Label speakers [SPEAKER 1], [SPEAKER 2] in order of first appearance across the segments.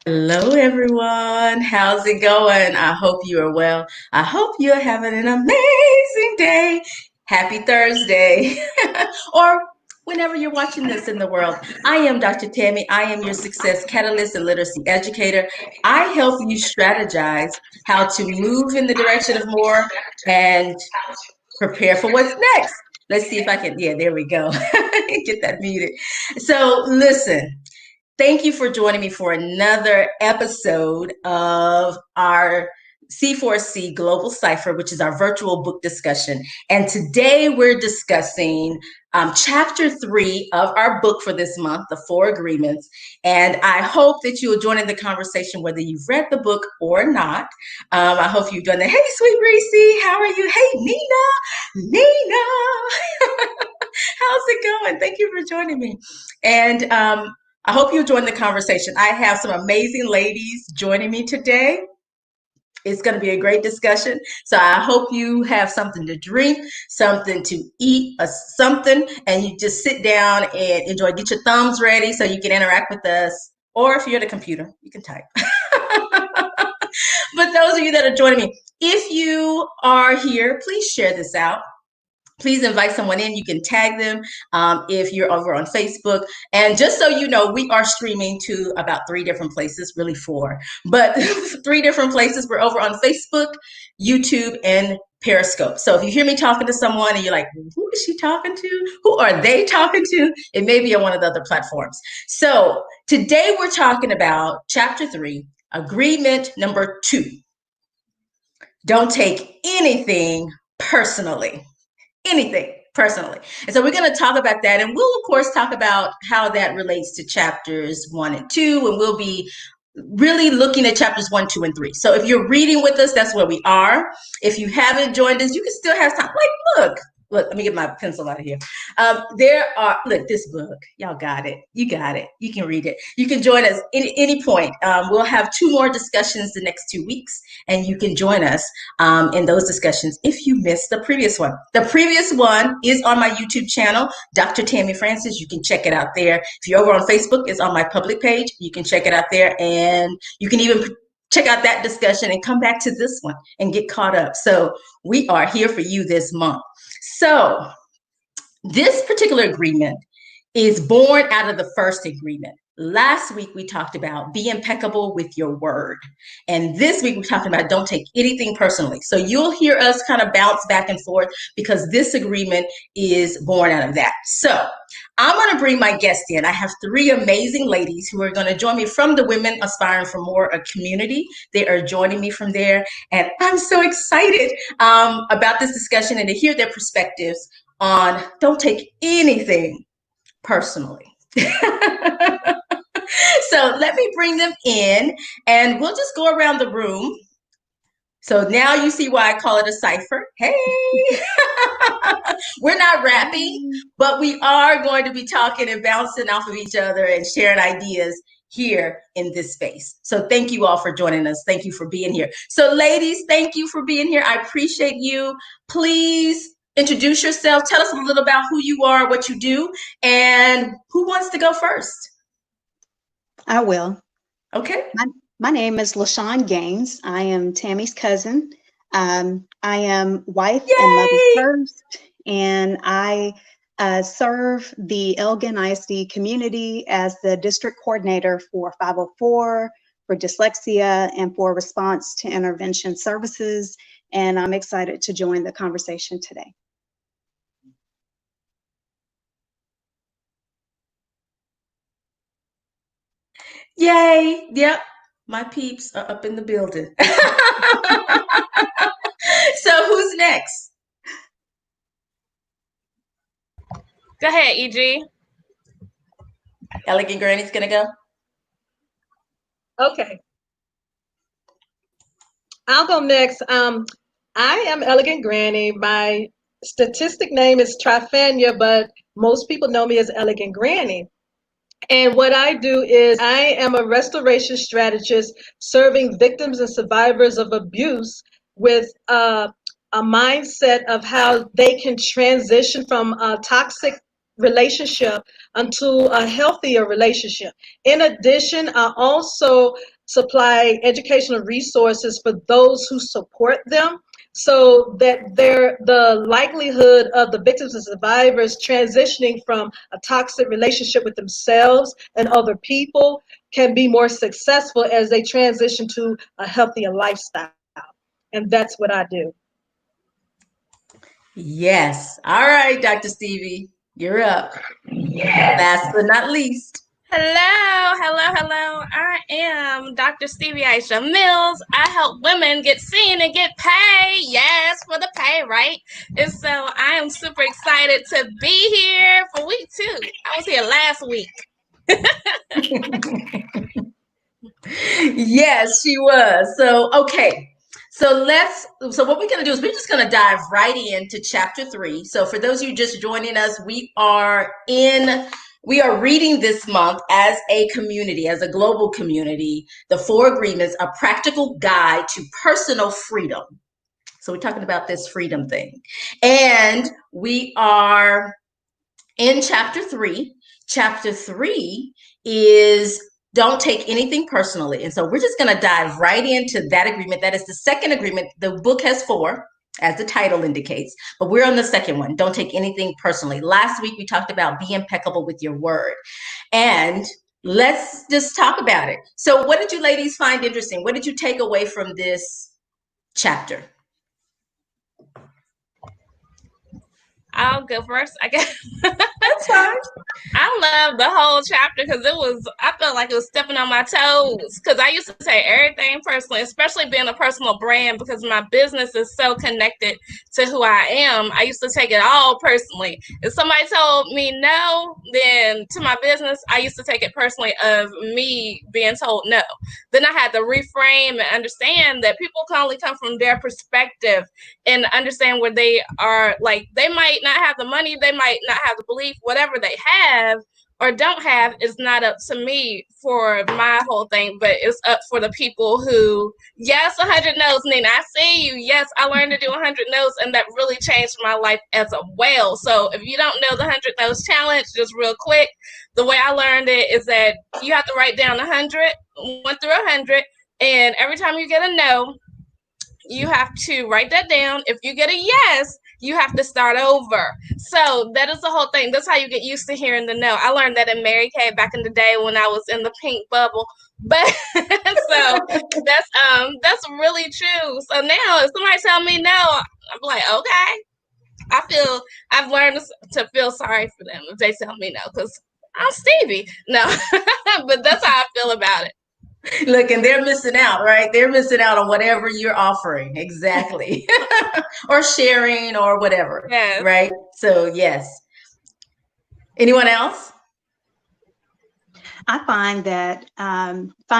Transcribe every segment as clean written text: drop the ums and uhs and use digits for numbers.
[SPEAKER 1] Hello, everyone. How's it going? I hope you are well. I hope you're having an amazing day. Happy Thursday. Or whenever you're watching this in the world. I am Dr. Tammy. I am your success catalyst and literacy educator. I help you strategize how to move in the direction of more and prepare for what's next. Let's see if I can. Yeah, there we go. Get that muted. So, listen. Thank you for joining me for another episode of our C4C Global Cypher, which is our virtual book discussion. And today we're discussing chapter 3 of our book for this month, The Four Agreements. And I hope that you will join in the conversation, whether you've read the book or not. I hope you've done that. Hey, sweet Reese, how are you? Hey, Nina, how's it going? Thank you for joining me. And I hope you join the conversation. I have some amazing ladies joining me today. It's going to be a great discussion. So I hope you have something to drink, something to eat, something, and you just sit down and enjoy. Get your thumbs ready so you can interact with us. Or if you're at a computer, you can type. But those of you that are joining me, if you are here, please share this out. Please invite someone in. You can tag them if you're over on Facebook. And just so you know, we are streaming to about 3 different places, really 4, but 3 different places. We're over on Facebook, YouTube, and Periscope. So if you hear me talking to someone and you're like, who is she talking to? Who are they talking to? It may be on one of the other platforms. So today we're talking about chapter 3, agreement number 2. Don't take anything personally. Anything personally. And so we're going to talk about that. And we'll, of course, talk about how that relates to chapters 1 and 2. And we'll be really looking at chapters 1, 2, and 3. So if you're reading with us, that's where we are. If you haven't joined us, you can still have time. Like, look, let me get my pencil out of here. Look, this book, y'all got it. You got it. You can read it. You can join us any point. We'll have 2 more discussions the next 2 weeks, and you can join us in those discussions if you missed the previous one. The previous one is on my YouTube channel, Dr. Tammy Francis. You can check it out there. If you're over on Facebook, it's on my public page. You can check it out there, and you can even check out that discussion and come back to this one and get caught up. So we are here for you this month. So this particular agreement is born out of the first agreement. Last week, we talked about be impeccable with your word. And this week, we're talking about don't take anything personally. So you'll hear us kind of bounce back and forth because this agreement is born out of that. So I'm going to bring my guest in. I have 3 amazing ladies who are going to join me from the Women Aspiring for More community. They are joining me from there. And I'm so excited about this discussion and to hear their perspectives on don't take anything personally. So let me bring them in and we'll just go around the room. So now you see why I call it a cipher. Hey, we're not rapping, but we are going to be talking and bouncing off of each other and sharing ideas here in this space. So thank you all for joining us. Thank you for being here. So ladies, thank you for being here. I appreciate you. Please introduce yourself. Tell us a little about who you are, what you do, and who wants to go first?
[SPEAKER 2] I will.
[SPEAKER 1] Okay.
[SPEAKER 2] My name is LaShawn Gaines. I am Tammy's cousin. I am wife
[SPEAKER 1] Yay!
[SPEAKER 2] and mother first, and I serve the Elgin ISD community as the district coordinator for 504, for dyslexia, and for response to intervention services. And I'm excited to join the conversation today.
[SPEAKER 1] Yay. Yep. My peeps are up in the building. So who's next?
[SPEAKER 3] Go ahead, EG.
[SPEAKER 1] Elegant Granny's gonna go.
[SPEAKER 4] Okay. I'll go next. I am Elegant Granny. My statistic name is Trifania, but most people know me as Elegant Granny. And what I do is I am a restoration strategist serving victims and survivors of abuse with a mindset of how they can transition from toxic relationship into a healthier relationship. In addition, I also supply educational resources for those who support them so that the likelihood of the victims and survivors transitioning from a toxic relationship with themselves and other people can be more successful as they transition to a healthier lifestyle. And that's what I do.
[SPEAKER 1] Yes. All right, Dr. Stevie, you're up. Last but not least.
[SPEAKER 3] Hello, hello, hello. I am Dr. Stevie Aisha Mills. I help women get seen and get paid. Yes, for the pay, right? And so I am super excited to be here for week 2. I was here last week.
[SPEAKER 1] Yes, she was. So, okay. So what we're going to do is we're just going to dive right into chapter 3. So for those of you just joining us, we are reading this month as a community, as a global community, the 4 agreements, a practical guide to personal freedom. So we're talking about this freedom thing. And we are in chapter 3. Chapter 3 is don't take anything personally. And so we're just going to dive right into that agreement. That is the second agreement. The book has 4, as the title indicates, but we're on the second one. Don't take anything personally. Last week, we talked about be impeccable with your word. And let's just talk about it. So what did you ladies find interesting? What did you take away from this chapter?
[SPEAKER 3] I'll go first, I guess.
[SPEAKER 1] That's fine.
[SPEAKER 3] I love the whole chapter because I felt like it was stepping on my toes because I used to take everything personally, especially being a personal brand because my business is so connected to who I am. I used to take it all personally. If somebody told me no, then to my business, I used to take it personally of me being told no. Then I had to reframe and understand that people can only come from their perspective and understand where they are. Like, they might not have the money, they might not have the belief, whatever they have or don't have is not up to me for my whole thing, but it's up for the people who, yes, 100 no's, Nina, I see you. Yes, I learned to do 100 no's, and that really changed my life as well. So if you don't know the 100 no's challenge, just real quick, the way I learned it is that you have to write down 100, 1 through 100, and every time you get a no, you have to write that down. If you get a yes, you have to start over. So that is the whole thing. That's how you get used to hearing the no. I learned that in Mary Kay back in the day when I was in the pink bubble. But so that's really true. So now if somebody tell me no, I'm like, okay. I've learned to feel sorry for them if they tell me no, because I'm Stevie. No, but that's how I feel about it.
[SPEAKER 1] Look, and they're missing out, right? They're missing out on whatever you're offering. Exactly. Or sharing or whatever.
[SPEAKER 3] Yes.
[SPEAKER 1] Right? So, yes. Anyone else?
[SPEAKER 2] I find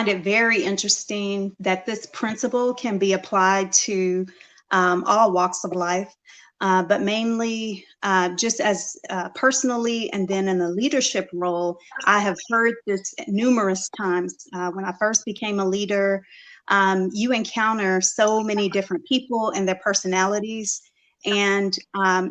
[SPEAKER 2] it very interesting that this principle can be applied to all walks of life, but mainly just as personally and then in a leadership role. I have heard this numerous times. When I first became a leader, you encounter so many different people and their personalities. And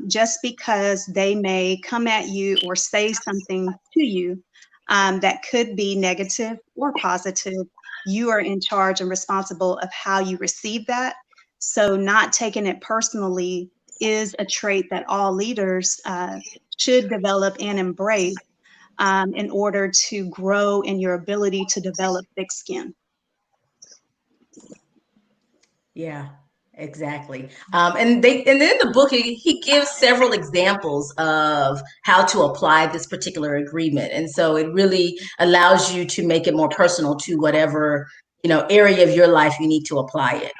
[SPEAKER 2] just because they may come at you or say something to you, that could be negative or positive, you are in charge and responsible of how you receive that. So not taking it personally is a trait that all leaders should develop and embrace in order to grow in your ability to develop thick skin.
[SPEAKER 1] Yeah. Exactly. And then in the book, he gives several examples of how to apply this particular agreement. And so it really allows you to make it more personal to whatever, area of your life you need to apply it.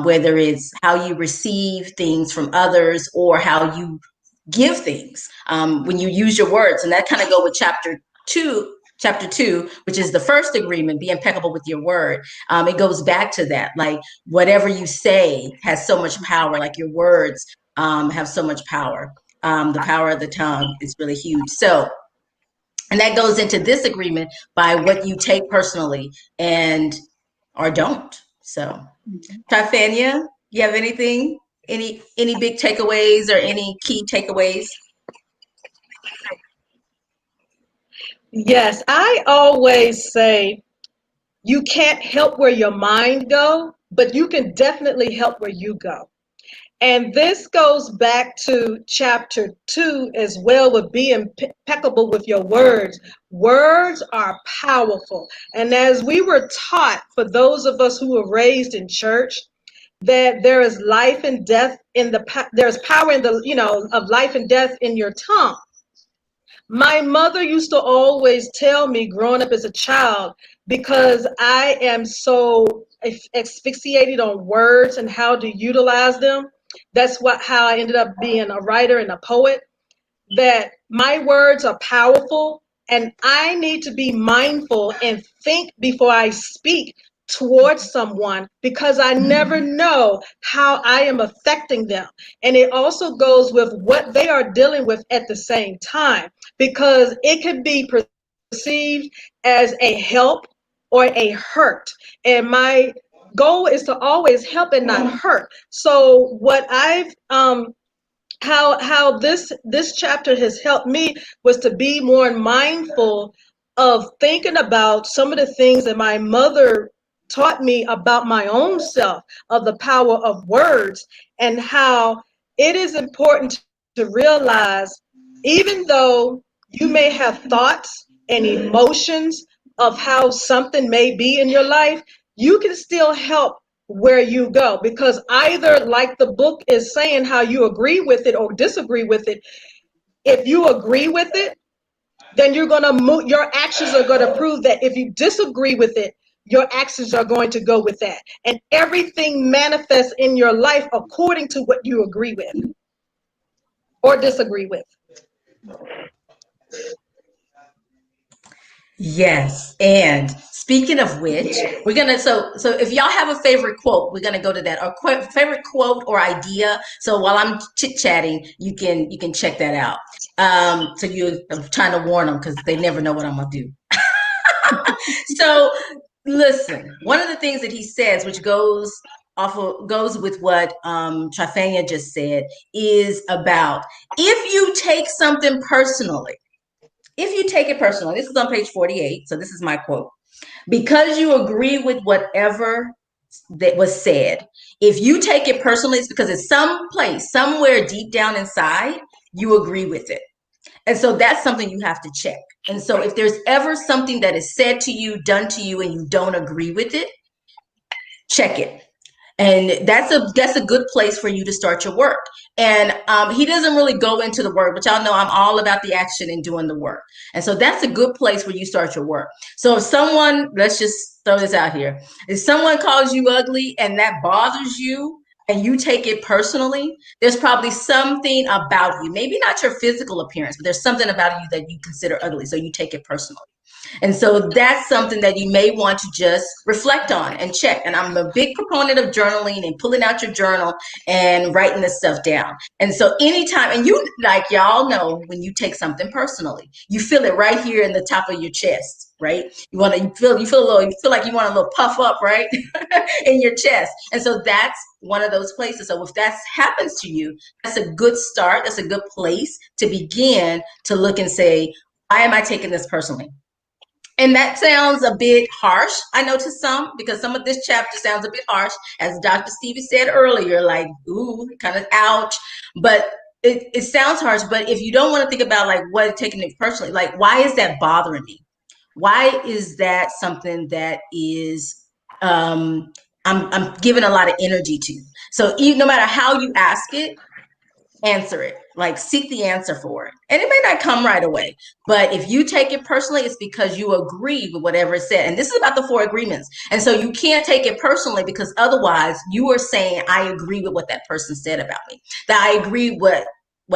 [SPEAKER 1] Whether it's how you receive things from others or how you give things when you use your words. And that kind of go with chapter 2, which is the first agreement, be impeccable with your word. It goes back to that, like whatever you say has so much power, like your words have so much power. The power of the tongue is really huge. So, and that goes into this agreement by what you take personally or don't. So, Trifania, you have anything? Any big takeaways or any key takeaways?
[SPEAKER 4] Yes, I always say you can't help where your mind go, but you can definitely help where you go. And this goes back to chapter 2 as well, with being impeccable with your words. Words are powerful. And as we were taught, for those of us who were raised in church, that there is life and death in there's power in the, of life and death in your tongue. My mother used to always tell me growing up as a child, because I am so asphyxiated on words and how to utilize them. That's how I ended up being a writer and a poet, that my words are powerful and I need to be mindful and think before I speak towards someone, because I never know how I am affecting them. And it also goes with what they are dealing with at the same time, because it could be perceived as a help or a hurt. And my goal is to always help and not hurt. So what I've how this chapter has helped me was to be more mindful of thinking about some of the things that my mother taught me about my own self, of the power of words, and how it is important to realize, even though you may have thoughts and emotions of how something may be in your life, you can still help where you go, because either, like the book is saying, how you agree with it or disagree with it. If you agree with it, then you're going to move, your actions are going to prove that. If you disagree with it, your actions are going to go with that, and everything manifests in your life according to what you agree with or disagree with.
[SPEAKER 1] Yes. And speaking of which, we're gonna so if y'all have a favorite quote, we're gonna go to that, or favorite quote or idea. So while I'm chit-chatting, you can check that out. I'm trying to warn them because they never know what I'm gonna do. So listen, one of the things that he says, which goes with what Trifania just said, is about, if you take something personally. If you take it personally, this is on page 48, so this is my quote. Because you agree with whatever that was said, if you take it personally, it's because it's someplace, somewhere deep down inside, you agree with it. And so that's something you have to check. And so if there's ever something that is said to you, done to you, and you don't agree with it, check it. And that's a good place for you to start your work. And he doesn't really go into the work, but y'all know I'm all about the action and doing the work. And so that's a good place where you start your work. So if someone, let's just throw this out here, if someone calls you ugly and that bothers you and you take it personally, there's probably something about you, maybe not your physical appearance, but there's something about you that you consider ugly. So you take it personally. And so that's something that you may want to just reflect on and check. And I'm a big proponent of journaling and pulling out your journal and writing this stuff down. And so anytime, and you, like y'all know, when you take something personally, you feel it right here in the top of your chest, right? You feel like you want a little puff up, right? in your chest. And so that's one of those places. So if that happens to you, that's a good start. That's a good place to begin to look and say, why am I taking this personally? And that sounds a bit harsh, I know, to some, because some of this chapter sounds a bit harsh, as Dr. Stevie said earlier, like, ooh, kind of ouch. But it sounds harsh. But if you don't want to think about like what taking it personally, like, why is that bothering me? Why is that something that is I'm giving a lot of energy to? So no matter how you ask it, answer it, like seek the answer for it. And it may not come right away, but if you take it personally, it's because you agree with whatever it said. And this is about the 4 agreements. And so you can't take it personally, because otherwise you are saying, I agree with what that person said about me, that I agree what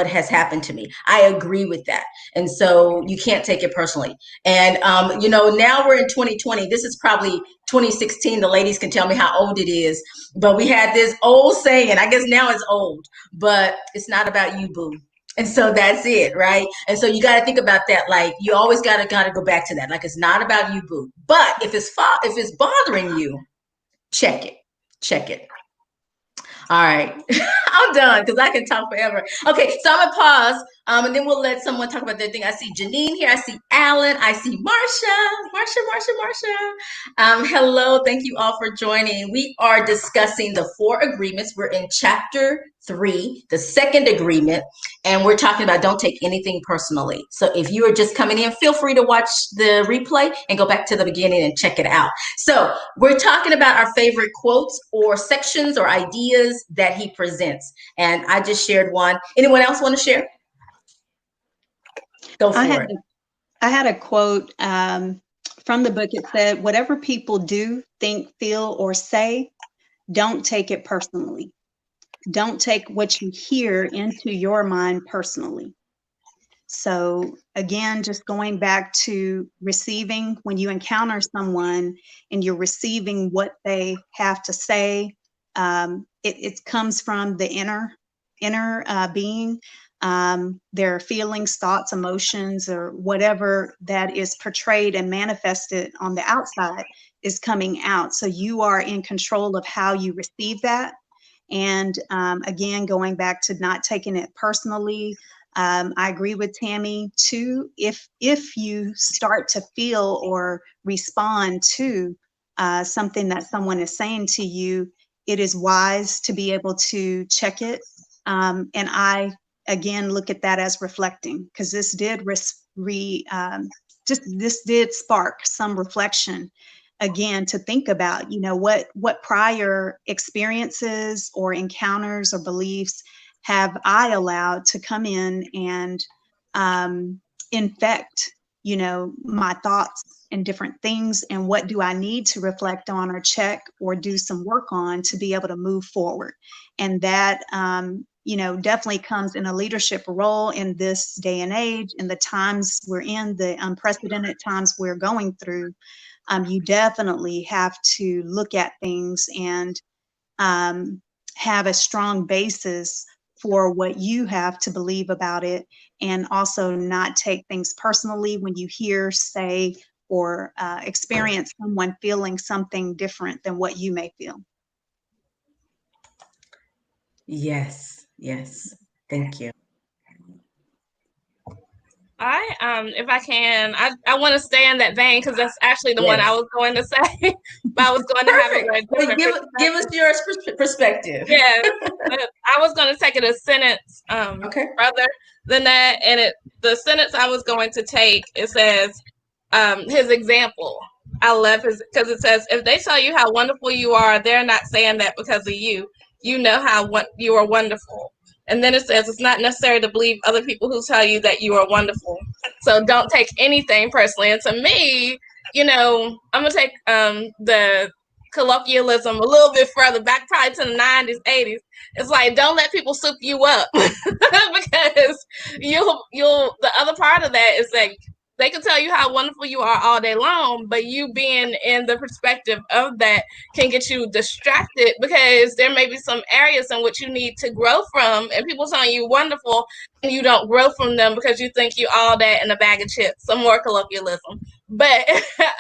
[SPEAKER 1] has happened to me. I agree with that. And so you can't take it personally. And, now we're in 2020. This is probably 2016. The ladies can tell me how old it is. But we had this old saying, I guess now it's old, but it's not about you, boo. And so that's it, right? And so you got to think about that. Like, you always got to go back to that. Like, it's not about you, boo. But if it's bothering you, check it. All right, I'm done because I can talk forever. Okay, so I'm gonna pause And then we'll let someone talk about their thing. I see Janine here. I see Alan. I see Marsha. Hello. Thank you all for joining. We are discussing the 4 agreements. We're in chapter 3, the second agreement, and we're talking about don't take anything personally. So if you are just coming in, feel free to watch the replay and go back to the beginning and check it out. So we're talking about our favorite quotes or sections or ideas that he presents. And I just shared one. Anyone else want to share? Go for it.
[SPEAKER 2] I had a quote from the book. It said, whatever people do, think, feel, or say, don't take it personally. Don't take what you hear into your mind personally. So again, just going back to receiving, when you encounter someone and you're receiving what they have to say, it comes from the inner being. Their feelings, thoughts, emotions, or whatever that is portrayed and manifested on the outside is coming out. So you are in control of how you receive that. And again, going back to not taking it personally, I agree with Tammy too. If you start to feel or respond to something that someone is saying to you, it is wise to be able to check it. And I, again, look at that as reflecting, because this did this did spark some reflection. Again, to think about, what prior experiences or encounters or beliefs have I allowed to come in and infect, my thoughts and different things, and what do I need to reflect on or check or do some work on to be able to move forward. And that, definitely comes in a leadership role in this day and age, in the times we're in, the unprecedented times we're going through. You definitely have to look at things and have a strong basis for what you have to believe about it, and also not take things personally when you hear, say, or experience someone feeling something different than what you may feel.
[SPEAKER 1] Yes. Thank you.
[SPEAKER 3] If I can, I want to stay in that vein because that's actually the one I was going to say. But I was going to have it
[SPEAKER 1] different. Give us your perspective.
[SPEAKER 3] Yeah, I was going to take it a sentence further than that, and the sentence I was going to take, it says, his example. I love his, because it says, if they tell you how wonderful you are, they're not saying that because of you. You know how you are wonderful. And then it says it's not necessary to believe other people who tell you that you are wonderful. So don't take anything personally. And to me, I'm going to take the colloquialism a little bit further back, probably to the 90s, 80s. It's like, don't let people soup you up because the other part of that is like, they can tell you how wonderful you are all day long, but you being in the perspective of that can get you distracted because there may be some areas in which you need to grow from, and people telling you wonderful and you don't grow from them because you think you all that in a bag of chips. Some more colloquialism. But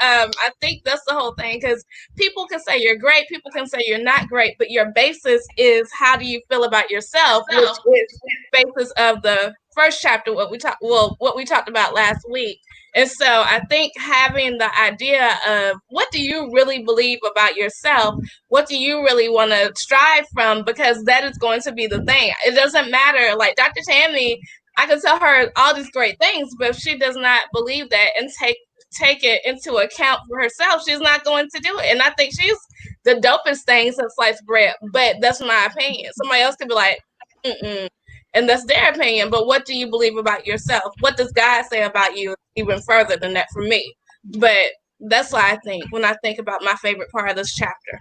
[SPEAKER 3] I think that's the whole thing, because people can say you're great, people can say you're not great, but your basis is how do you feel about yourself, which is the basis of the first chapter, what we talked about last week. And so I think having the idea of what do you really believe about yourself, what do you really want to strive from, because that is going to be the thing. It doesn't matter, like Dr. Tammy, I can tell her all these great things, but if she does not believe that and take it into account for herself, she's not going to do it. And I think she's the dopest thing since sliced bread, but that's my opinion. Somebody else could be like, and that's their opinion. But what do you believe about yourself? What does God say about you? Even further than that for me. But that's what I think when I think about my favorite part of this chapter.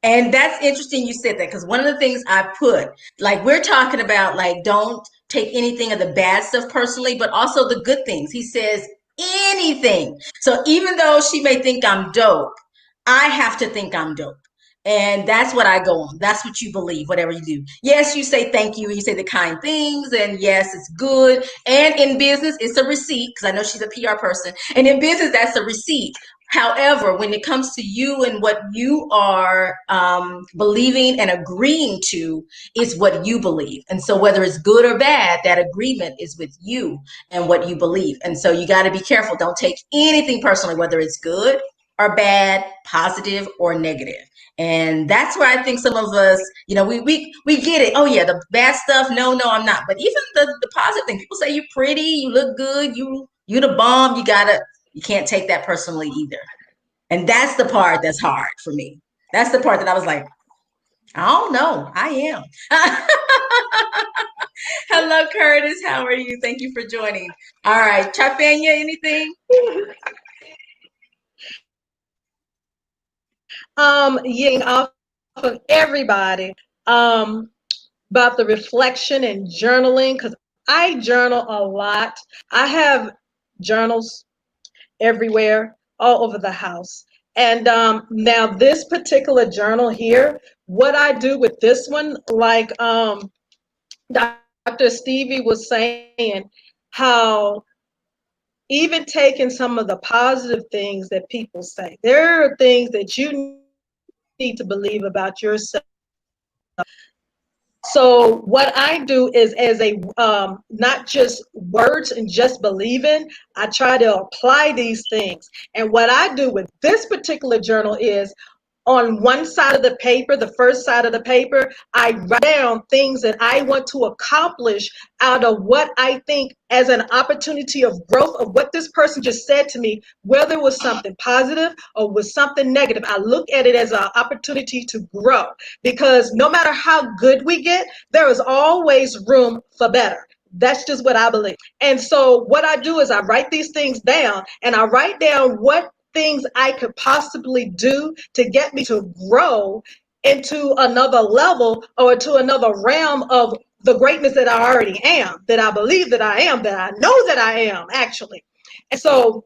[SPEAKER 1] And that's interesting you said that, because one of the things I put, like, we're talking about, like, don't take anything of the bad stuff personally, but also the good things. He says anything. So even though she may think I'm dope, I have to think I'm dope. And that's what I go on. That's what you believe, whatever you do. Yes, you say thank you, and you say the kind things, and yes, it's good. And in business, it's a receipt, because I know she's a PR person. And in business, that's a receipt. However, when it comes to you and what you are believing and agreeing to is what you believe. And so whether it's good or bad, that agreement is with you and what you believe. And so you got to be careful. Don't take anything personally, whether it's good or bad, positive or negative. And that's where I think some of us, you know, we get it. Oh yeah, the bad stuff. No, I'm not. But even the positive thing, people say you're pretty, you look good, you the bomb. You can't take that personally either. And that's the part that's hard for me. That's the part that I was like, I don't know. I am. Hello, Curtis. How are you? Thank you for joining. All right, Chafanya, anything?
[SPEAKER 4] Off of everybody about the reflection and journaling, because I journal a lot. I have journals everywhere, all over the house. And now this particular journal here, what I do with this one, like Dr. Stevie was saying, how even taking some of the positive things that people say, there are things that you need to believe about yourself. So what I do is, as a not just words and just believing, I try to apply these things. And what I do with this particular journal is, on one side of the paper, the first side of the paper, I write down things that I want to accomplish out of what I think as an opportunity of growth of what this person just said to me, whether it was something positive or was something negative. I look at it as an opportunity to grow, because no matter how good we get, there is always room for better. That's just what I believe. And so what I do is I write these things down, and I write down what things I could possibly do to get me to grow into another level or to another realm of the greatness that I already am, that I believe that I am, that I know that I am, actually. And so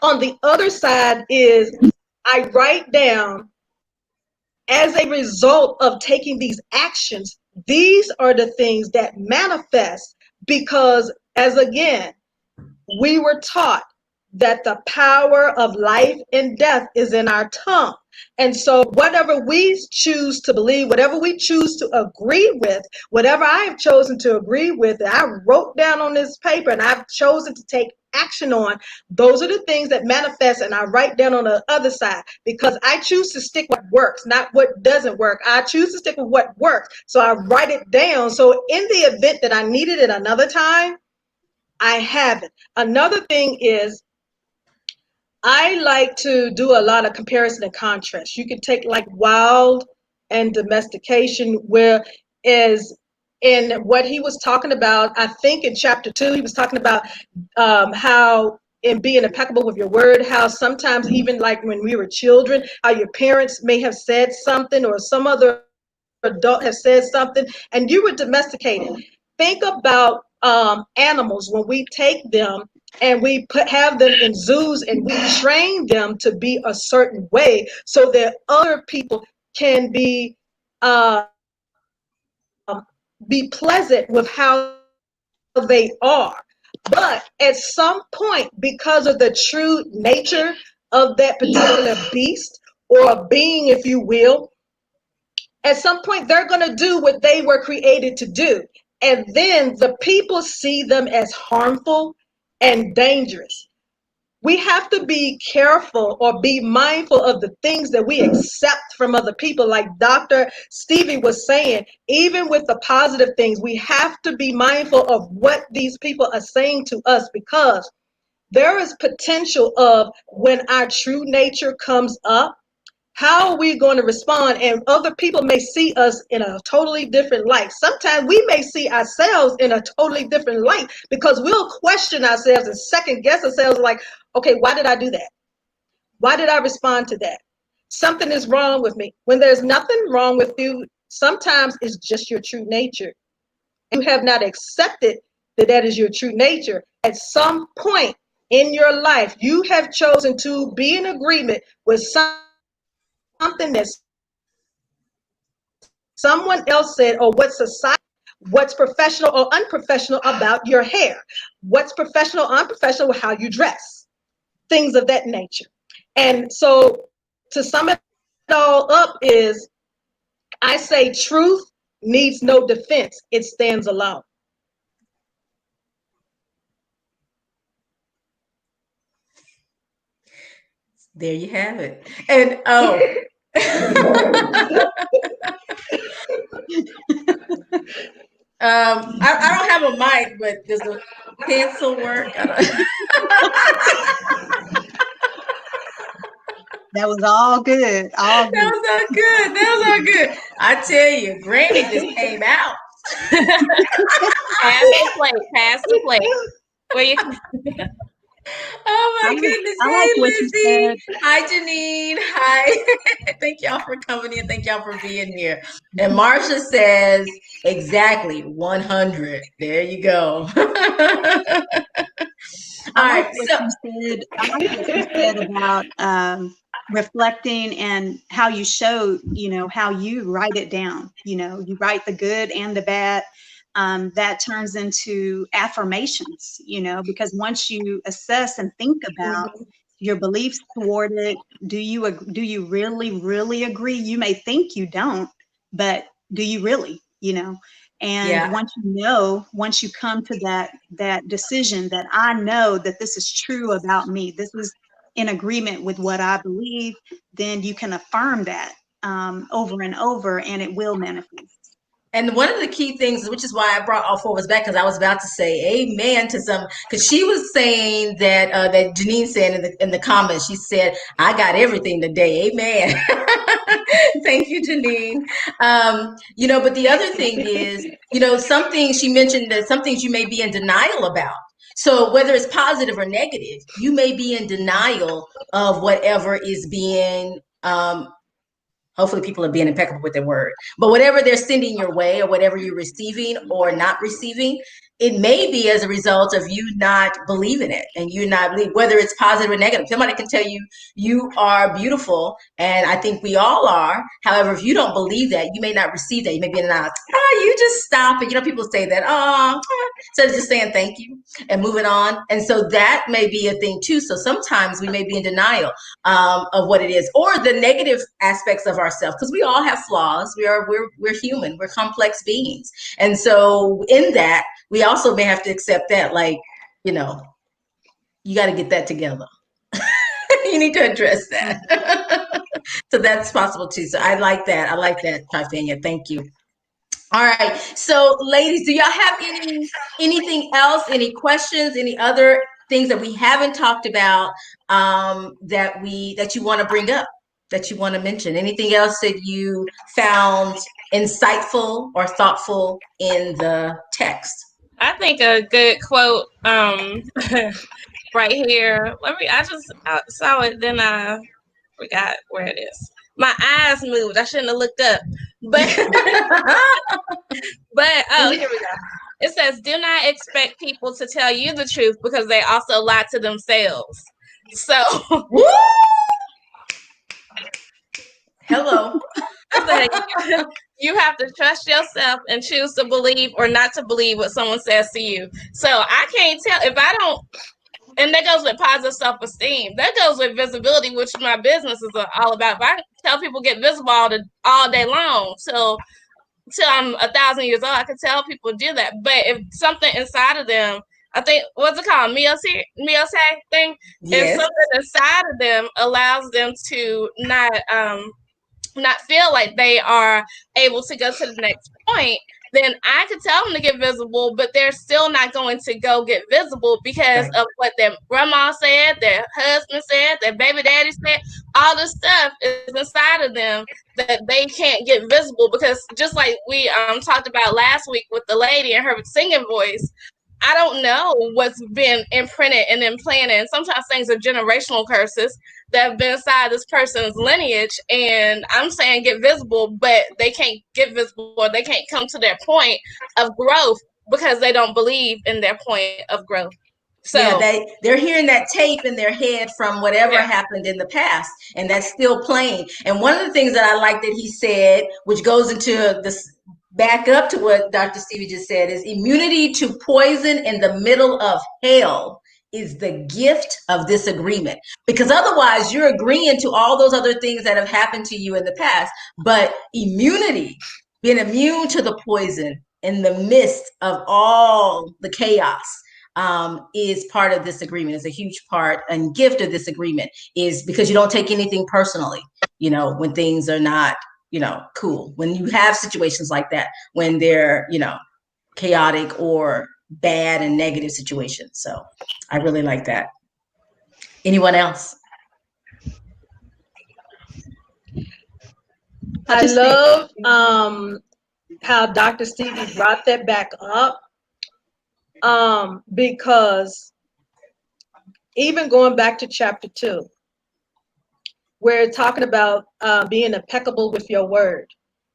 [SPEAKER 4] on the other side is, I write down, as a result of taking these actions, these are the things that manifest, because, as again, we were taught that the power of life and death is in our tongue. And so whatever we choose to believe, whatever we choose to agree with, whatever I have chosen to agree with, that I wrote down on this paper and I've chosen to take action on, those are the things that manifest, and I write down on the other side, because I choose to stick with what works, not what doesn't work. I choose to stick with what works. So I write it down. So in the event that I needed it another time, I have it. Another thing is, I like to do a lot of comparison and contrast. You can take like wild and domestication, where is in what he was talking about, I think in chapter 2, he was talking about how in being impeccable with your word, how sometimes even like when we were children, how your parents may have said something or some other adult has said something and you were domesticated. Think about animals when we take them and we have them in zoos and we train them to be a certain way so that other people can be pleasant with how they are. But at some point, because of the true nature of that particular beast or being, if you will, at some point they're going to do what they were created to do. And then the people see them as harmful and dangerous. We have to be careful or be mindful of the things that we accept from other people. Like Dr. Stevie was saying, even with the positive things, we have to be mindful of what these people are saying to us, because there is potential of when our true nature comes up, how are we going to respond? And other people may see us in a totally different light. Sometimes we may see ourselves in a totally different light, because we'll question ourselves and second guess ourselves like, okay, why did I do that? Why did I respond to that? Something is wrong with me. When there's nothing wrong with you, sometimes it's just your true nature. You have not accepted that that is your true nature. At some point in your life, you have chosen to be in agreement with something that someone else said, or what society, what's professional or unprofessional about your hair, what's professional or unprofessional with how you dress, things of that nature. And so to sum it all up is, I say truth needs no defense. It stands alone.
[SPEAKER 1] There you have it. And I don't have a mic, but does the pencil work?
[SPEAKER 2] That was all good. All
[SPEAKER 1] That
[SPEAKER 2] good.
[SPEAKER 1] was all good. That was all good. I tell you, Granny just came out.
[SPEAKER 3] Pass the plate. Pass the plate. Where you?
[SPEAKER 1] Oh my goodness.
[SPEAKER 2] I
[SPEAKER 1] Hey,
[SPEAKER 2] like what you
[SPEAKER 1] Lizzie.
[SPEAKER 2] said.
[SPEAKER 1] Hi, Janine. Hi. Thank y'all for coming in. Thank y'all for being here. And Marsha says, exactly, 100. There you go. All
[SPEAKER 2] I like
[SPEAKER 1] right.
[SPEAKER 2] what
[SPEAKER 1] So,
[SPEAKER 2] you said. I like what you said about reflecting and how you show, how you write it down. You write the good and the bad. That turns into affirmations, because once you assess and think about your beliefs toward it, do you really agree? You may think you don't, but do you really, And
[SPEAKER 1] yeah.
[SPEAKER 2] once you come to that decision that I know that this is true about me, this is in agreement with what I believe, then you can affirm that over and over, and it will manifest.
[SPEAKER 1] And one of the key things, which is why I brought all four of us back, because I was about to say amen to some, because she was saying that that Janine said in the comments, she said, I got everything today. Amen. Thank you, Janine. But the other thing is, some things she mentioned, that some things you may be in denial about. So whether it's positive or negative, you may be in denial of whatever is being hopefully people are being impeccable with their word. But whatever they're sending your way or whatever you're receiving or not receiving, it may be as a result of you not believing it, and you not believe, whether it's positive or negative. Somebody can tell you you are beautiful, and I think we all are. However, if you don't believe that, you may not receive that. You may be in denial. You just stop it. People say that, instead of just saying thank you and moving on. And so that may be a thing too. So sometimes we may be in denial of what it is, or the negative aspects of ourselves, because we all have flaws. We're human. We're complex beings, and so in that we also may have to accept that, you got to get that together. You need to address that. So that's possible too. So I like that. Trifania. Thank you. All right. So ladies, do y'all have anything else? Any questions? Any other things that we haven't talked about that you want to bring up, that you want to mention? Anything else that you found insightful or thoughtful in the text?
[SPEAKER 3] I think a good quote right here. I just saw it, then I forgot where it is. My eyes moved. I shouldn't have looked up. But here we go. It says, do not expect people to tell you the truth, because they also lie to themselves. So
[SPEAKER 1] hello.
[SPEAKER 3] You have to trust yourself and choose to believe or not to believe what someone says to you. So I can't tell if I don't, and that goes with positive self-esteem. That goes with visibility, which my business is all about. If I tell people get visible all day long till I'm 1,000 years old, I can tell people do that. But if something inside of them, I think, what's it called? Miyose thing?
[SPEAKER 1] Yes.
[SPEAKER 3] If something inside of them allows them to not feel like they are able to go to the next point, then I could tell them to get visible, but they're still not going to go get visible because of what their grandma said, their husband said, their baby daddy said. All this stuff is inside of them that they can't get visible, because just like we talked about last week with the lady and her singing voice, I don't know what's been imprinted and implanted. And sometimes things are generational curses that have been inside this person's lineage. And I'm saying get visible, but they can't get visible, or they can't come to their point of growth because they don't believe in their point of growth. So
[SPEAKER 1] yeah, they're hearing that tape in their head from whatever happened in the past, and that's still playing. And one of the things that I like that he said, which goes into this, back up to what Dr. Stevie just said, is immunity to poison in the middle of hell is the gift of disagreement, because otherwise you're agreeing to all those other things that have happened to you in the past. But immunity, being immune to the poison in the midst of all the chaos, is part of this agreement, is a huge part and gift of this agreement, is because you don't take anything personally, when things are not, cool. When you have situations like that, when they're, chaotic or bad and negative situations. So I really like that. Anyone else?
[SPEAKER 4] I love how Dr. Stevie brought that back up, because even going back to chapter 2, we're talking about being impeccable with your word,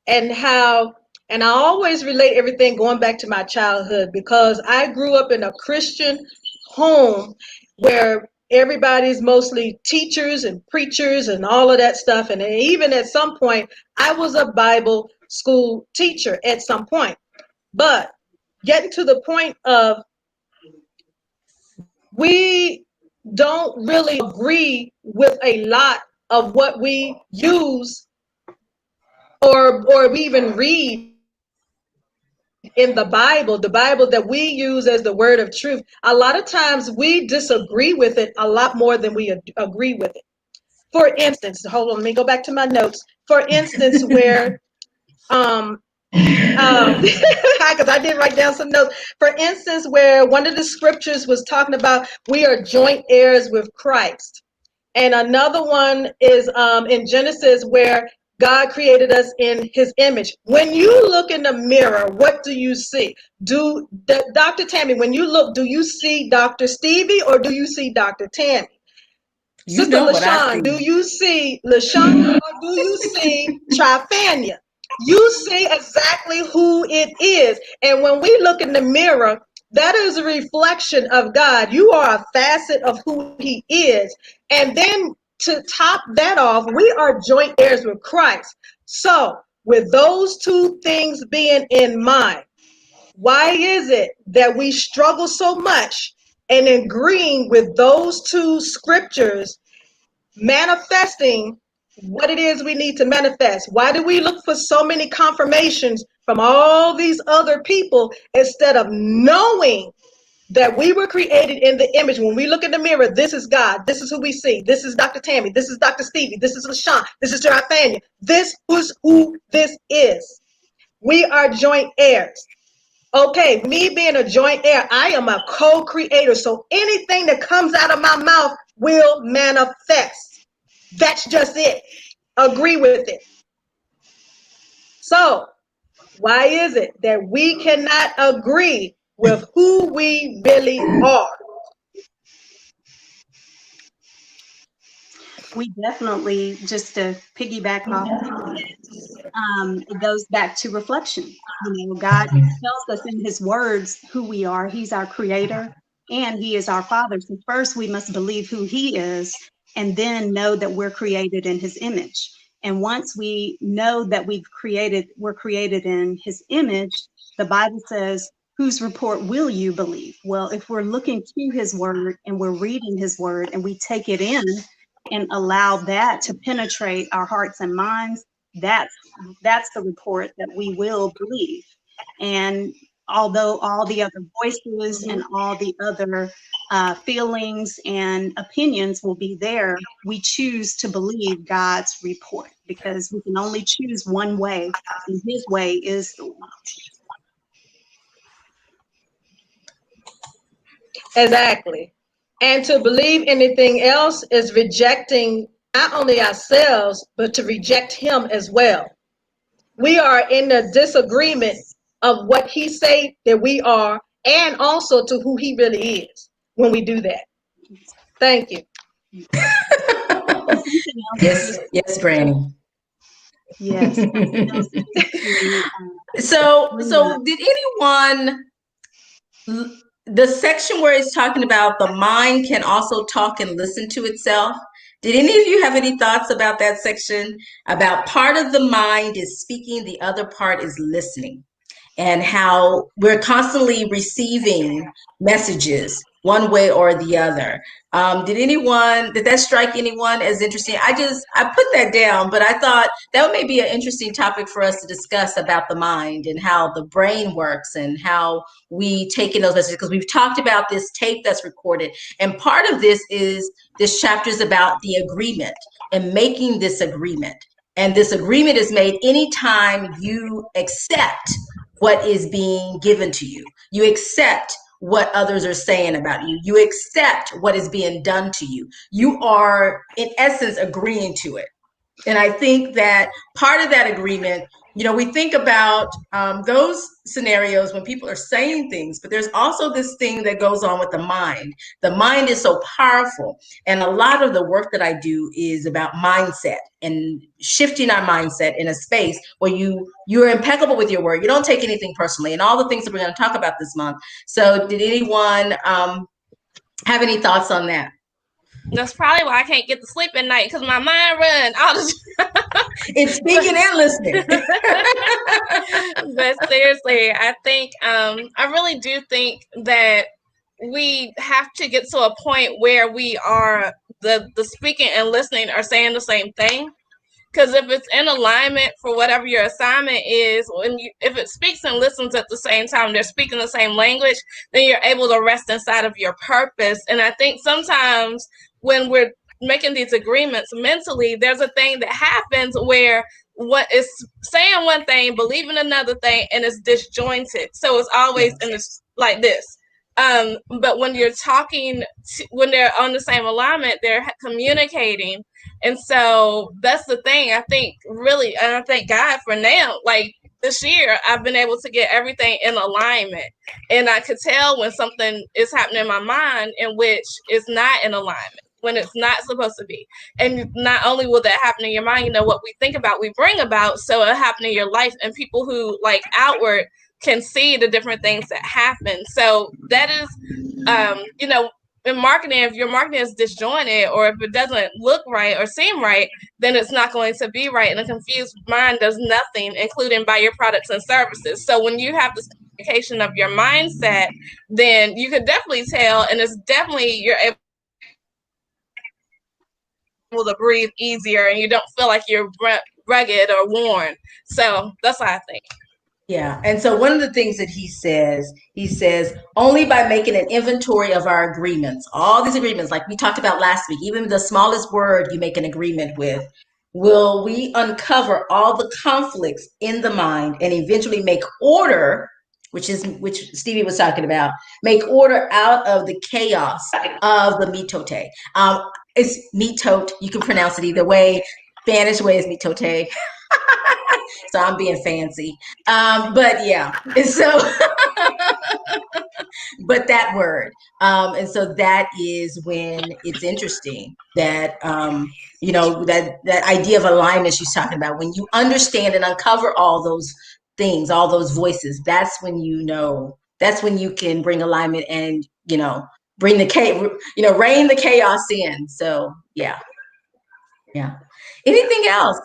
[SPEAKER 4] and how, and I always relate everything going back to my childhood, because I grew up in a Christian home where everybody's mostly teachers and preachers and all of that stuff. And even at some point, I was a Bible school teacher at some point. But getting to the point of, we don't really agree with a lot of what we use or we even read in the Bible that we use as the word of truth. A lot of times we disagree with it a lot more than we agree with it. For instance, hold on, let me go back to my notes. For instance, where because I did write down some notes. For instance, where one of the scriptures was talking about we are joint heirs with Christ. And another one is in Genesis, where God created us in his image. When you look in the mirror, what do you see? Dr. Tammy, when you look, do you see Dr. Stevie or do you see Dr. Tammy? Sister LaShawn, do you see LaShawn or do you see Trifania? You see exactly who it is. And when we look in the mirror, that is a reflection of God. You are a facet of who he is. And then to top that off, we are joint heirs with Christ. So with those two things being in mind, why is it that we struggle so much in agreeing with those two scriptures, manifesting what it is we need to manifest? Why do we look for so many confirmations from all these other people instead of knowing that we were created in the image? When we look in the mirror, this is God. This is who we see. This is Dr. Tammy. This is Dr. Stevie. This is LaShawn. This is Jarafania. This is who this is. We are joint heirs. Okay, me being a joint heir, I am a co-creator. So anything that comes out of my mouth will manifest. That's just it. Agree with it. So why is it that we cannot agree with who we really are?
[SPEAKER 2] We definitely, just to piggyback off, it goes back to reflection. God tells us in his words who we are. He's our creator and he is our father. So first we must believe who he is and then know that we're created in his image. And once we know that we're created in his image, the Bible says, whose report will you believe? Well, if we're looking to his word and we're reading his word and we take it in and allow that to penetrate our hearts and minds, that's the report that we will believe. And although all the other voices and all the other feelings and opinions will be there, we choose to believe God's report because we can only choose one way, and his way is the one.
[SPEAKER 4] Exactly. And to believe anything else is rejecting not only ourselves, but to reject him as well. We are in a disagreement of what he say that we are, and also to who he really is when we do that. Thank you.
[SPEAKER 1] Yes, Granny.
[SPEAKER 2] Yes.
[SPEAKER 1] So did anyone, the section where it's talking about the mind can also talk and listen to itself, did any of you have any thoughts about that section, about part of the mind is speaking, the other part is listening, and how we're constantly receiving messages one way or the other. Did that strike anyone as interesting? I put that down, but I thought that may be an interesting topic for us to discuss about the mind and how the brain works and how we take in those messages, because we've talked about this tape that's recorded. And part of this chapter is about the agreement and making this agreement. And this agreement is made anytime you accept what is being given to you. You accept what others are saying about you. You accept what is being done to you. You are, in essence, agreeing to it. And I think that part of that agreement, we think about those scenarios when people are saying things, but there's also this thing that goes on with the mind. The mind is so powerful. And a lot of the work that I do is about mindset and shifting our mindset in a space where you're impeccable with your word. You don't take anything personally, and all the things that we're going to talk about this month. So did anyone have any thoughts on that?
[SPEAKER 3] That's probably why I can't get to sleep at night, because my mind runs all the
[SPEAKER 1] It's speaking and listening.
[SPEAKER 3] But seriously, I think I really do think that we have to get to a point where we are the speaking and listening are saying the same thing. Because if it's in alignment for whatever your assignment is, if it speaks and listens at the same time, they're speaking the same language, then you're able to rest inside of your purpose. And I think sometimes when we're making these agreements mentally, there's a thing that happens where what is saying one thing, believing another thing, and it's disjointed. So it's always in this like this. But when you're talking, when they're on the same alignment, they're communicating. And so that's the thing. I think really, and I thank God for now, like this year, I've been able to get everything in alignment. And I could tell when something is happening in my mind in which it's not in alignment, when it's not supposed to be. And not only will that happen in your mind, what we think about, we bring about, so it'll happen in your life. And people who like outward can see the different things that happen. So that is, in marketing, if your marketing is disjointed, or if it doesn't look right or seem right, then it's not going to be right. And a confused mind does nothing, including by your products and services. So when you have this communication of your mindset, then you can definitely tell, and it's definitely, you're able to breathe easier, and you don't feel like you're rugged or worn. So that's what I think.
[SPEAKER 1] Yeah. And so one of the things that he says, only by making an inventory of our agreements, all these agreements, like we talked about last week, even the smallest word you make an agreement with, will we uncover all the conflicts in the mind and eventually make order, which Stevie was talking about, make order out of the chaos of the mitote. It's mitote. You can pronounce it either way. Spanish way is mitote. So I'm being fancy. But yeah, and so, but that word. And so that is when it's interesting that, that idea of alignment she's talking about. When you understand and uncover all those things, all those voices, that's when that's when you can bring alignment and, bring rein the chaos in. So yeah. Yeah. Anything else?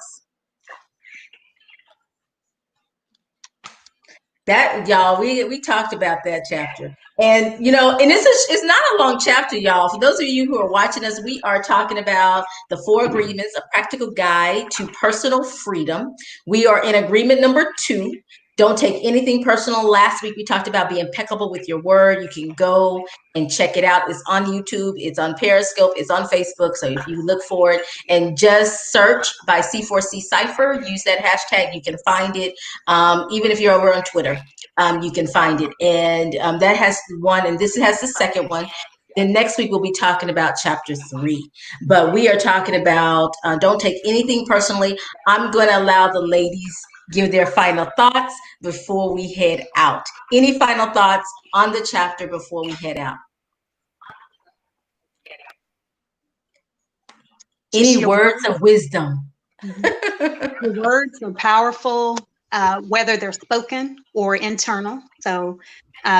[SPEAKER 1] That, y'all, we talked about that chapter. And, and it's not a long chapter, y'all. For those of you who are watching us, we are talking about the 4 agreements, a practical guide to personal freedom. We are in agreement number 2. Don't take anything personal. Last week, we talked about being impeccable with your word. You can go and check it out. It's on YouTube. It's on Periscope. It's on Facebook. So if you look for it and just search by C4C Cypher, use that hashtag, you can find it. Even if you're over on Twitter, you can find it. And that has one, and this has the second one. Then next week, we'll be talking about chapter 3. But we are talking about don't take anything personally. I'm going to allow the ladies give their final thoughts before we head out. Any final thoughts on the chapter before we head out? Any words of wisdom?
[SPEAKER 2] The words are powerful, whether they're spoken or internal. So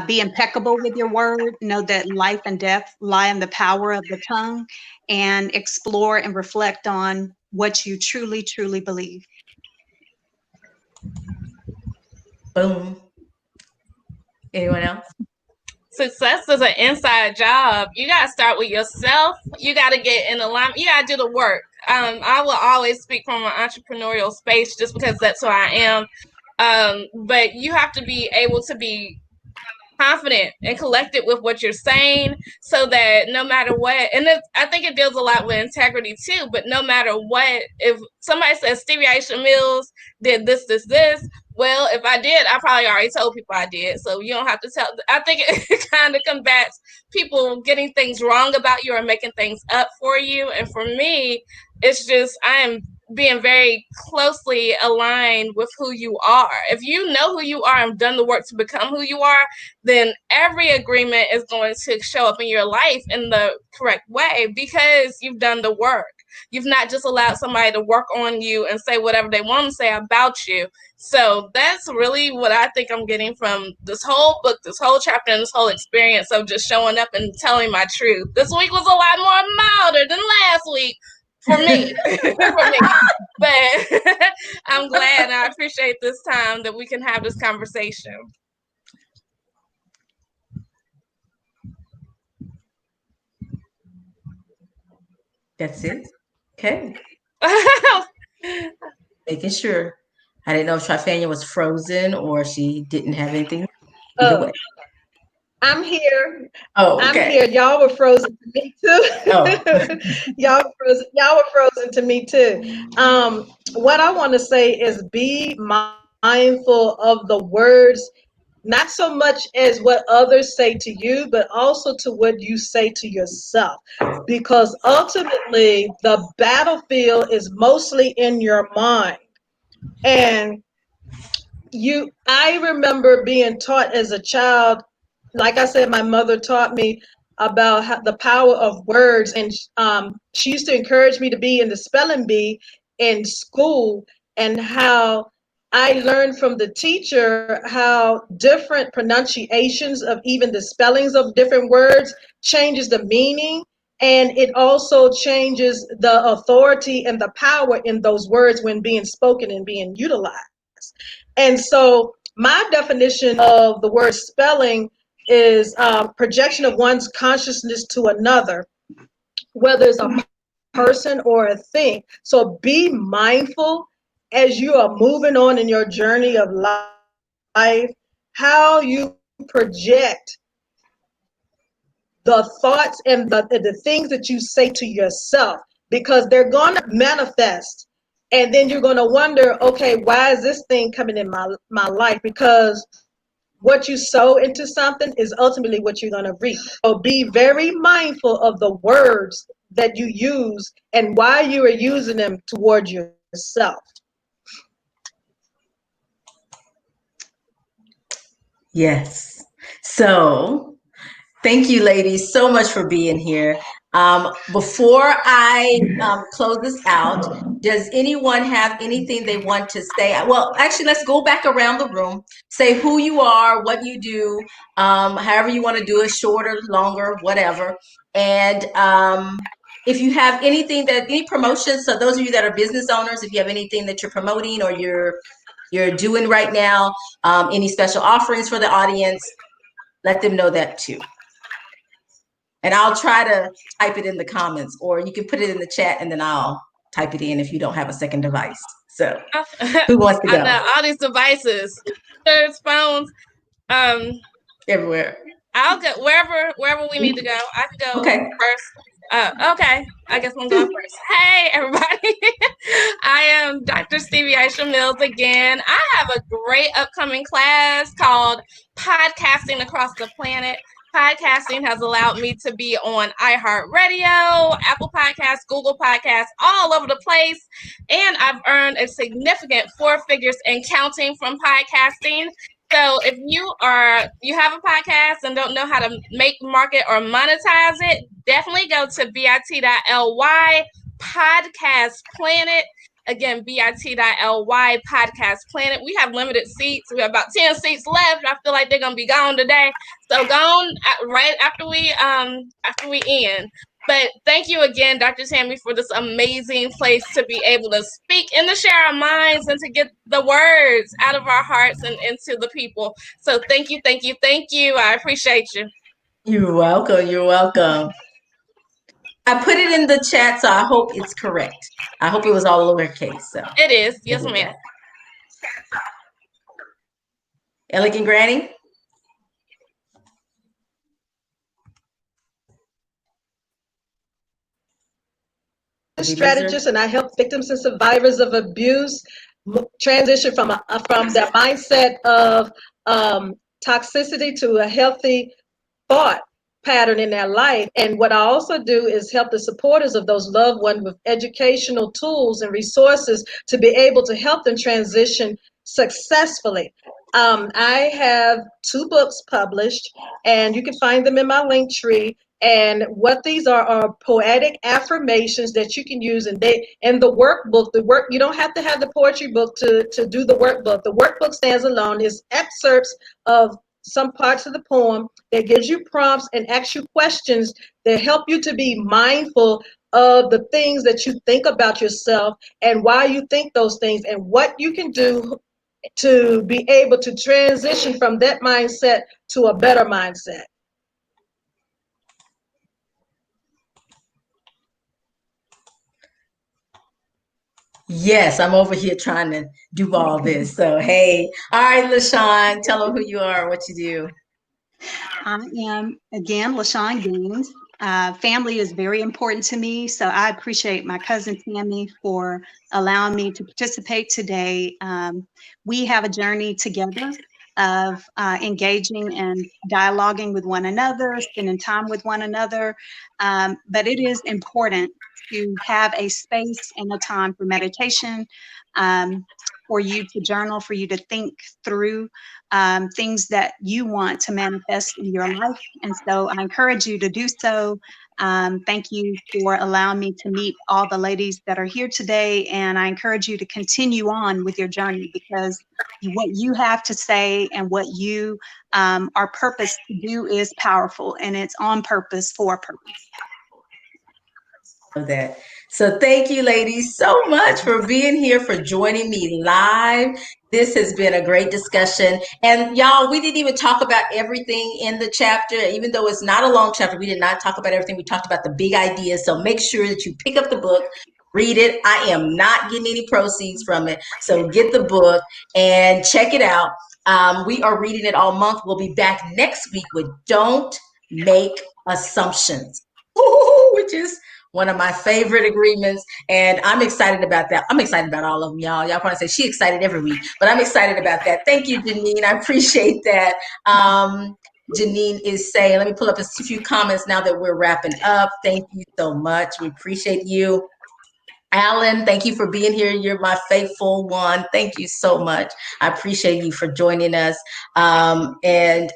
[SPEAKER 2] be impeccable with your word. Know that life and death lie in the power of the tongue, and explore and reflect on what you truly, truly believe.
[SPEAKER 1] Boom. Anyone else?
[SPEAKER 3] success is an inside job. You got to start with yourself. You got to get in alignment. You got to do the work. I will always speak from an entrepreneurial space just because that's who I am. But you have to be able to be confident and collected with what you're saying, so that no matter what, and I think it deals a lot with integrity too, but no matter what, if somebody says Stevie Aisha Mills did this, well, if I did, I probably already told people I did, so you don't have to tell. I think it kind of combats people getting things wrong about you or making things up for you. And for me, it's just, I am being very closely aligned with who you are. If you know who you are and done the work to become who you are, then every agreement is going to show up in your life in the correct way because you've done the work. You've not just allowed somebody to work on you and say whatever they want to say about you. So that's really what I think I'm getting from this whole book, this whole chapter, and this whole experience of just showing up and telling my truth. This week was a lot more milder than last week. For me, but I'm glad and I appreciate this time that we can have this conversation.
[SPEAKER 1] That's it. Okay. Making sure. I didn't know if Trifania was frozen or she didn't have anything. Either way.
[SPEAKER 4] I'm here.
[SPEAKER 1] Oh, okay.
[SPEAKER 4] I'm here. Y'all were frozen to me too. Oh. Y'all were frozen to me too. What I want to say is be mindful of the words, not so much as what others say to you, but also to what you say to yourself. Because ultimately, the battlefield is mostly in your mind. And I remember being taught as a child, like I said, my mother taught me about the power of words, and she used to encourage me to be in the spelling bee in school, and how I learned from the teacher how different pronunciations of even the spellings of different words changes the meaning, and it also changes the authority and the power in those words when being spoken and being utilized. And so my definition of the word spelling is projection of one's consciousness to another, whether it's a person or a thing. So be mindful as you are moving on in your journey of life, how you project the thoughts and the things that you say to yourself, because they're going to manifest. And then you're going to wonder, okay, why is this thing coming in my life? Because what you sow into something is ultimately what you're going to reap. So be very mindful of the words that you use and why you are using them towards yourself.
[SPEAKER 1] Yes. So thank you, ladies, so much for being here. Before I close this out, does anyone have anything they want to say? Well, actually, let's go back around the room. Say who you are, what you do, however you want to do it, shorter, longer, whatever. And if you have anything any promotions, so those of you that are business owners, if you have anything that you're promoting or you're doing right now, any special offerings for the audience, let them know that too. And I'll try to type it in the comments, or you can put it in the chat and then I'll type it in if you don't have a second device. So who wants to go?
[SPEAKER 3] I know, all these devices, phones,
[SPEAKER 1] everywhere.
[SPEAKER 3] I'll go wherever we need to go. I can go first. Okay, I guess I'm going first. Hey, everybody. I am Dr. Stevie Aisha Mills again. I have a great upcoming class called Podcasting Across the Planet. Podcasting has allowed me to be on iHeartRadio, Apple Podcasts, Google Podcasts, all over the place. And I've earned a significant 4 figures and counting from podcasting. So if you have a podcast and don't know how to make, market, or monetize it, definitely go to bit.ly Podcast Planet. Again, bit.ly Podcast Planet. We have limited seats. We have about 10 seats left. I feel like they're gonna be gone today. So gone right after we end. But thank you again, Dr. Tammy, for this amazing place to be able to speak and to share our minds and to get the words out of our hearts and into the people. So thank you. I appreciate you.
[SPEAKER 1] You're welcome. You're welcome. I put it in the chat, so I hope it's correct. I hope it was all lowercase. So
[SPEAKER 3] It is. Yes, ma'am.
[SPEAKER 1] Elegant Granny?
[SPEAKER 4] Strategist, and I help victims and survivors of abuse transition from their mindset of toxicity to a healthy thought pattern in their life. And what I also do is help the supporters of those loved ones with educational tools and resources to be able to help them transition successfully. I have 2 books published, and you can find them in my link tree. And what these are poetic affirmations that you can use, and the workbook. You don't have to have the poetry book to do the workbook. The workbook stands alone. It's excerpts of some parts of the poem that gives you prompts and asks you questions that help you to be mindful of the things that you think about yourself and why you think those things and what you can do to be able to transition from that mindset to a better mindset.
[SPEAKER 1] Yes, I'm over here trying to do all this. So, hey. All right, LaShawn, tell them who you are, what you do.
[SPEAKER 2] I am, again, LaShawn Gaines. Family is very important to me, so I appreciate my cousin Tammy for allowing me to participate today. We have a journey together of engaging and dialoguing with one another, spending time with one another, but it is important to have a space and a time for meditation, for you to journal, for you to think through things that you want to manifest in your life. And so I encourage you to do so. Thank you for allowing me to meet all the ladies that are here today. And I encourage you to continue on with your journey, because what you have to say and what you are purposed to do is powerful, and it's on purpose for a purpose.
[SPEAKER 1] That. So thank you, ladies, so much for being here, for joining me live. This has been a great discussion. And y'all, we didn't even talk about everything in the chapter. Even though it's not a long chapter, we did not talk about everything. We talked about the big ideas. So make sure that you pick up the book, read it. I am not getting any proceeds from it. So get the book and check it out. We are reading it all month. We'll be back next week with Don't Make Assumptions, which is one of my favorite agreements, and I'm excited about that. I'm excited about all of them, y'all. Y'all probably say she's excited every week, but I'm excited about that. Thank you, Janine. I appreciate that. Janine is saying, let me pull up a few comments now that we're wrapping up. Thank you so much. We appreciate you. Alan, thank you for being here. You're my faithful one. Thank you so much. I appreciate you for joining us. And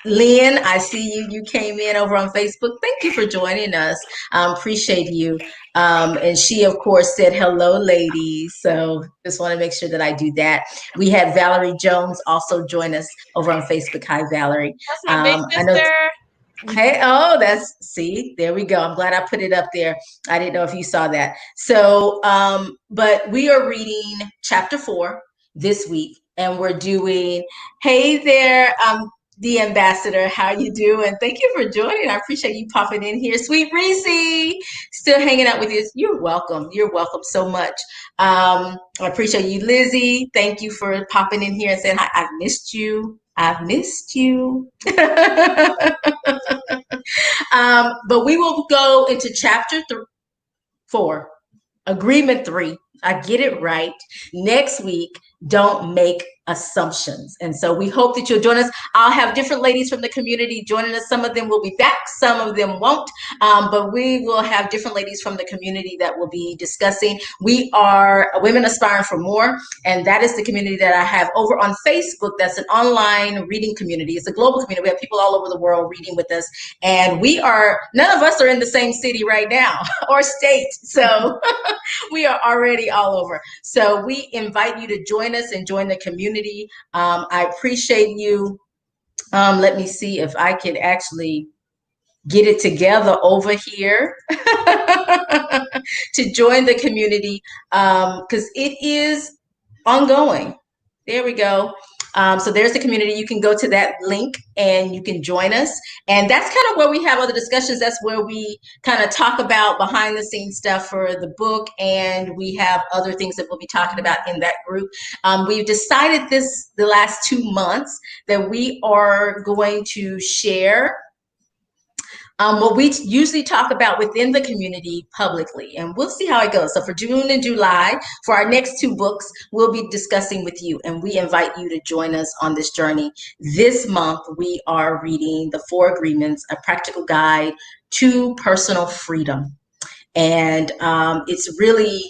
[SPEAKER 1] Lynn, I see you. You came in over on Facebook. Thank you for joining us. Appreciate you. And she, of course, said, hello, ladies. So just want to make sure that I do that. We had Valerie Jones also join us over on Facebook. Hi, Valerie.
[SPEAKER 3] That's my big sister.
[SPEAKER 1] Hey, oh, see, there we go. I'm glad I put it up there. I didn't know if you saw that. So, but we are reading chapter 4 this week, and we're doing, hey there, the ambassador, how you doing? Thank you for joining. I appreciate you popping in here. Sweet Reese, still hanging out with us. You're welcome. You're welcome so much. I appreciate you, Lizzie. Thank you for popping in here and saying, hi, I've missed you. I've missed you. But we will go into chapter 4, agreement 3. I get it right. Next week, don't make assumptions. And so we hope that you'll join us. I'll have different ladies from the community joining us. Some of them will be back, some of them won't, but we will have different ladies from the community that will be discussing. We are Women Aspiring for More, and that is the community that I have over on Facebook. That's an online reading community. It's a global community. We have people all over the world reading with us, and none of us are in the same city right now or state, so we are already all over. So we invite you to join us and join the community. I appreciate you. Let me see if I can actually get it together over here to join the community, because it is ongoing. There we go. So there's the community. You can go to that link and you can join us. And that's kind of where we have other discussions. That's where we kind of talk about behind the scenes stuff for the book. And we have other things that we'll be talking about in that group. We've decided the last 2 months that we are going to share what we usually talk about within the community publicly, and we'll see how it goes. So for June and July, for our next 2 books, we'll be discussing with you, and we invite you to join us on this journey. This month, we are reading The 4 Agreements, A Practical Guide to Personal Freedom. And it's really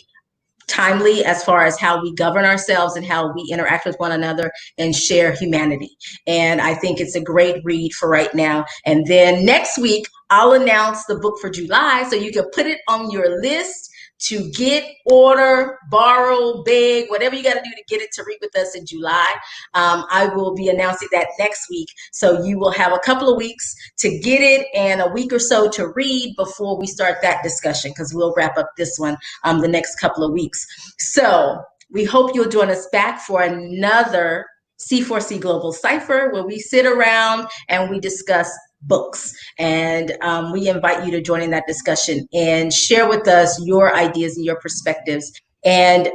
[SPEAKER 1] timely as far as how we govern ourselves and how we interact with one another and share humanity. And I think it's a great read for right now. And then next week, I'll announce the book for July, so you can put it on your list to get, order, borrow, beg, whatever you got to do to get it to read with us in July. I will be announcing that next week. So you will have a couple of weeks to get it and a week or so to read before we start that discussion, because we'll wrap up this one the next couple of weeks. So we hope you'll join us back for another C4C Global Cypher, where we sit around and we discuss books, and we invite you to join in that discussion and share with us your ideas and your perspectives. And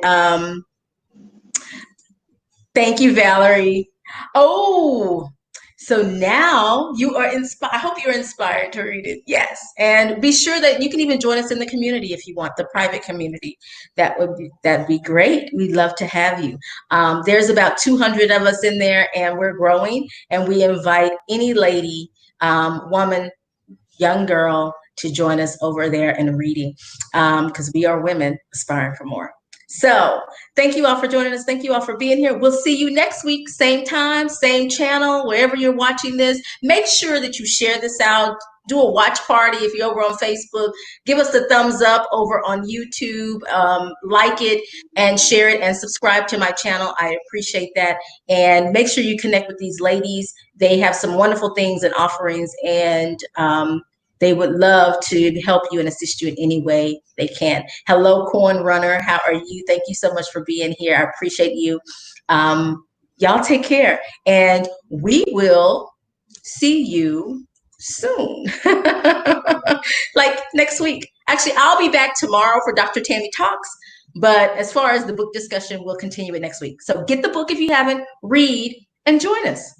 [SPEAKER 1] thank you, Valerie. Oh, so now you are inspired. I hope you're inspired to read it. Yes. And be sure that you can even join us in the community if you want, the private community. That'd be great. We'd love to have you. There's about 200 of us in there, and we're growing, and we invite any lady, woman, young girl to join us over there in reading, because we are women aspiring for more. So thank you all for joining us. Thank you all for being here. We'll see you next week, same time, same channel, wherever you're watching this. Make sure that you share this out. Do a watch party if you're over on Facebook. Give us a thumbs up over on YouTube. Like it and share it and subscribe to my channel. I appreciate that. And make sure you connect with these ladies. They have some wonderful things and offerings, and they would love to help you and assist you in any way they can. Hello, Corn Runner. How are you? Thank you so much for being here. I appreciate you. Y'all take care, and we will see you soon. Like next week. Actually, I'll be back tomorrow for Dr. Tammy Talks, but as far as the book discussion, we'll continue it next week. So get the book if you haven't, read, and join us.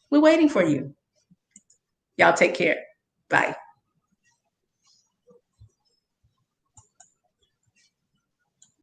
[SPEAKER 1] We're waiting for you. Y'all take care. Bye.